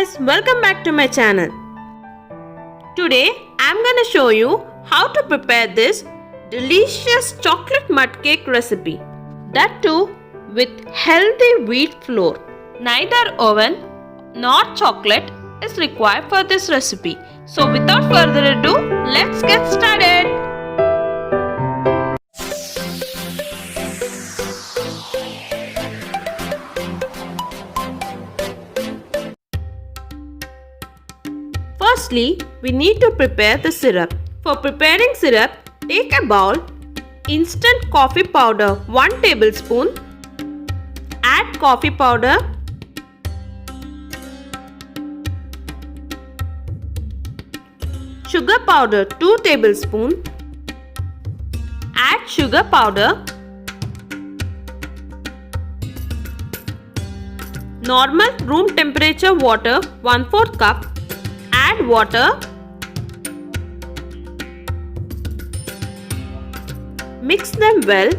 guys, welcome back to my channel. Today I'm gonna show you how to prepare this delicious chocolate mud cake recipe. That too with healthy wheat flour. Neither oven nor chocolate is required for this recipe. So without further ado, let's get started. Firstly, we need to prepare the syrup. For preparing syrup, take a bowl, instant coffee powder 1 tablespoon, add coffee powder, sugar powder 2 tablespoons, add sugar powder, normal room temperature water 1/4 cup, add water, mix them well.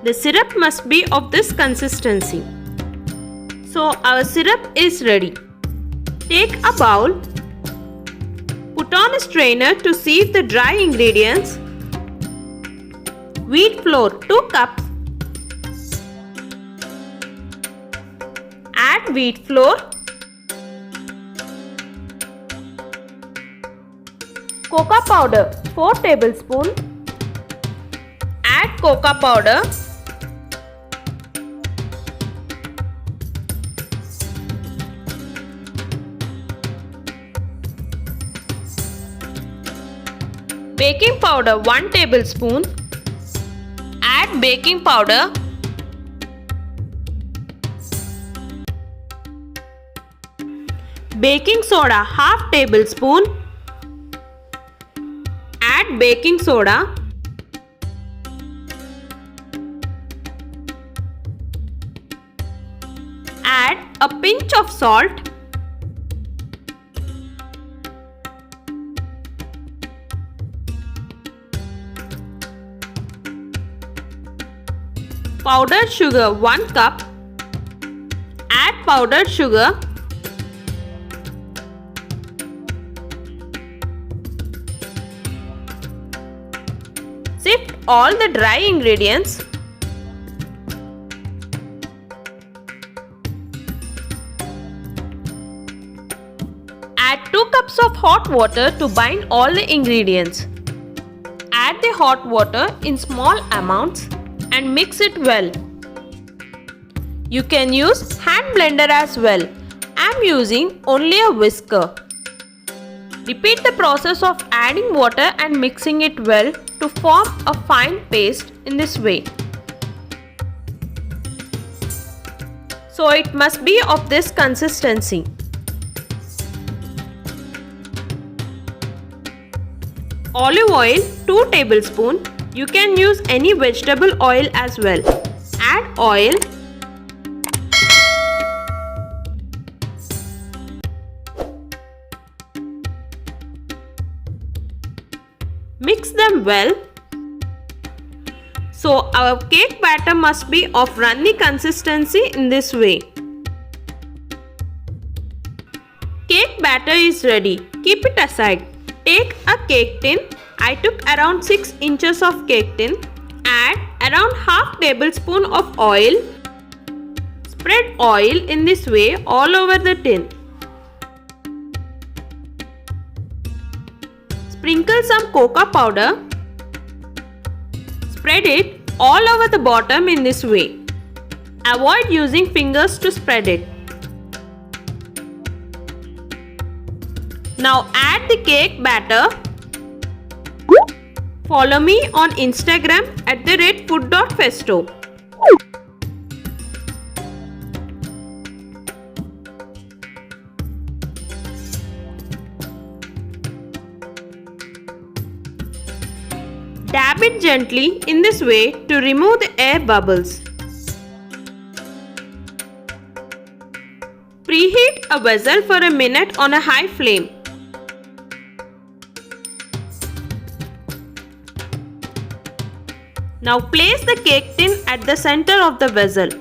The syrup must be of this consistency. So our syrup is ready. Take a bowl, put on a strainer to sieve the dry ingredients. Wheat flour 2 cups. Add wheat flour, cocoa powder 4 tablespoons, add cocoa powder, baking powder 1 tablespoon, add baking powder, baking soda half tablespoon, add baking soda, add a pinch of salt, powdered sugar 1 cup, add powdered sugar, sift all the dry ingredients. Add 2 cups of hot water to bind all the ingredients. Add the hot water in small amounts and mix it well. You can use hand blender as well. I am using only a whisker. Repeat the process of adding water and mixing it well to form a fine paste in this way. So it must be of this consistency. Olive oil 2 tablespoons. You can use any vegetable oil as well. Add oil, mix them well. So our cake batter must be of runny consistency in this way. Cake batter is ready. Keep it aside. Take a cake tin. I took around 6 inches of cake tin. Add around half tablespoon of oil. Spread oil in this way all over the tin. Sprinkle some cocoa powder. Spread it all over the bottom in this way. Avoid using fingers to spread it. Now add the cake batter. Follow me on Instagram @food.festo. Dab it gently in this way to remove the air bubbles. Preheat a vessel for a minute on a high flame. Now place the cake tin at the center of the vessel.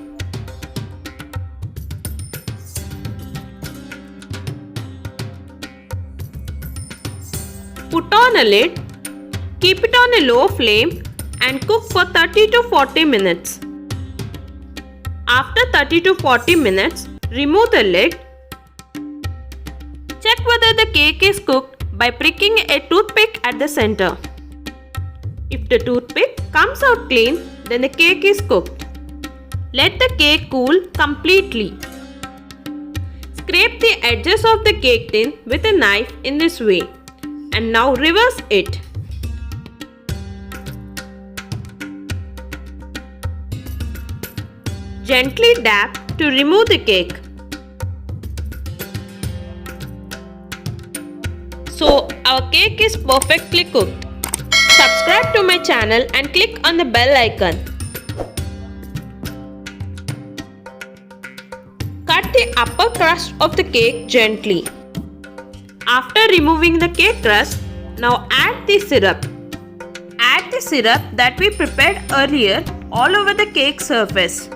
Put on a lid, keep it on a low flame and cook for 30 to 40 minutes. After 30 to 40 minutes, remove the lid. Check whether the cake is cooked by pricking a toothpick at the center. If the toothpick comes out clean, then the cake is cooked. Let the cake cool completely. Scrape the edges of the cake tin with a knife in this way and now reverse it. Gently dab to remove the cake. So our cake is perfectly cooked. Subscribe to my channel and click on the bell icon. Cut the upper crust of the cake gently. After removing the cake crust, now add the syrup. Add the syrup that we prepared earlier all over the cake surface.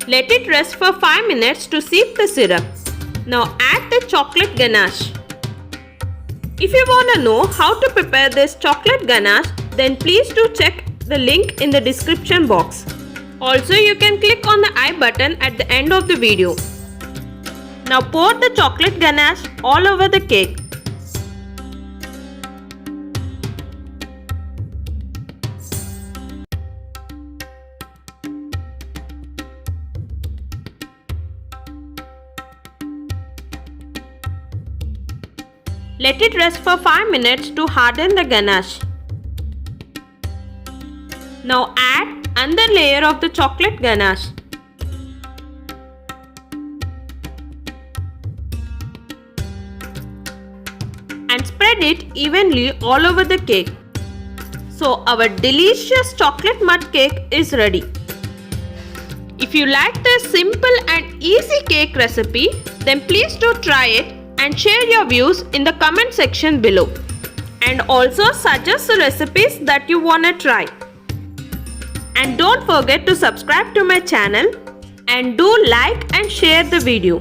Let it rest for 5 minutes to sieve the syrup. Now add the chocolate ganache. If you want to know how to prepare this chocolate ganache, then please do check the link in the description box. Also, you can click on the I button at the end of the video. Now pour the chocolate ganache all over the cake. Let it rest for 5 minutes to harden the ganache. Now add another layer of the chocolate ganache. And spread it evenly all over the cake. So our delicious chocolate mud cake is ready. If you like this simple and easy cake recipe, then please do try it and share your views in the comment section below. And also suggest the recipes that you wanna try. And don't forget to subscribe to my channel and do like and share the video.